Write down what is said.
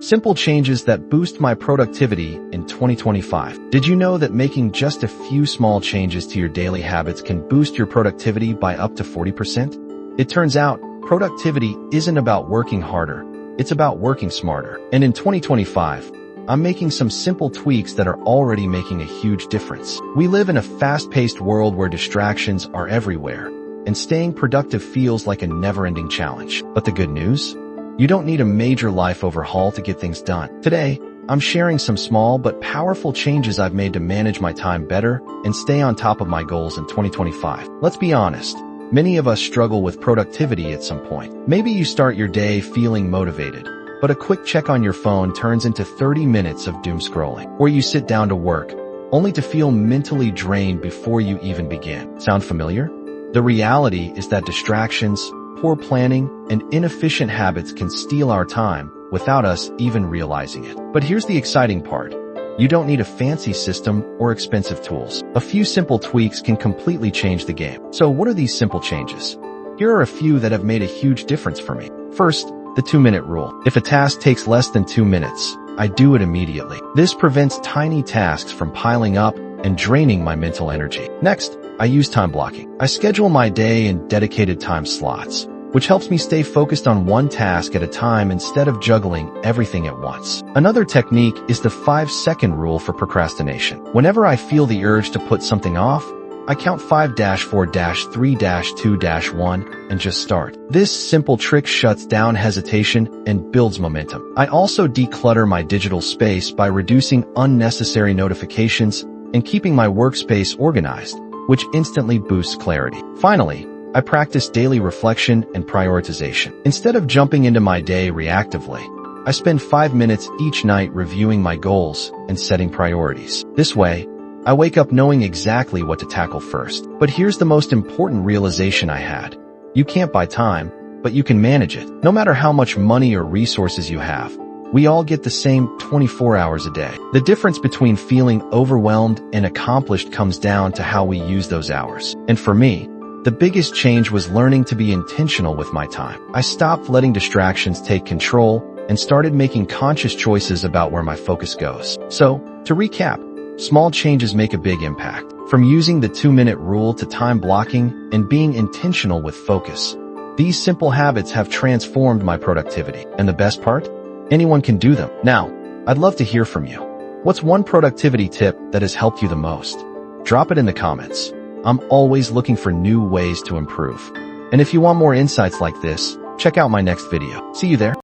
Simple changes that boost my productivity in 2025. Did you know that making just a few small changes to your daily habits can boost your productivity by up to 40%? It turns out, productivity isn't about working harder, it's about working smarter. And in 2025, I'm making some simple tweaks that are already making a huge difference. We live in a fast-paced world where distractions are everywhere, and staying productive feels like a never-ending challenge. But the good news? You don't need a major life overhaul to get things done. Today, I'm sharing some small but powerful changes I've made to manage my time better and stay on top of my goals in 2025. Let's be honest. Many of us struggle with productivity at some point. Maybe you start your day feeling motivated, but a quick check on your phone turns into 30 minutes of doom scrolling. Or you sit down to work, only to feel mentally drained before you even begin. Sound familiar? The reality is that distractions, poor planning, and inefficient habits can steal our time without us even realizing it. But here's the exciting part. You don't need a fancy system or expensive tools. A few simple tweaks can completely change the game. So what are these simple changes? Here are a few that have made a huge difference for me. First, the 2-minute rule. If a task takes less than 2 minutes, I do it immediately. This prevents tiny tasks from piling up and draining my mental energy. Next, I use time blocking. I schedule my day in dedicated time slots, which helps me stay focused on one task at a time instead of juggling everything at once. Another technique is the 5-second rule for procrastination. Whenever I feel the urge to put something off, I count 5-4-3-2-1 and just start. This simple trick shuts down hesitation and builds momentum. I also declutter my digital space by reducing unnecessary notifications and keeping my workspace organized, which instantly boosts clarity. Finally, I practice daily reflection and prioritization. Instead of jumping into my day reactively, I spend 5 minutes each night reviewing my goals and setting priorities. This way, I wake up knowing exactly what to tackle first. But here's the most important realization I had. You can't buy time, but you can manage it. No matter how much money or resources you have, we all get the same 24 hours a day. The difference between feeling overwhelmed and accomplished comes down to how we use those hours. And for me, the biggest change was learning to be intentional with my time. I stopped letting distractions take control and started making conscious choices about where my focus goes. So, to recap, small changes make a big impact. From using the 2-minute rule to time blocking and being intentional with focus, these simple habits have transformed my productivity. And the best part? Anyone can do them. Now, I'd love to hear from you. What's one productivity tip that has helped you the most? Drop it in the comments. I'm always looking for new ways to improve. And if you want more insights like this, check out my next video. See you there.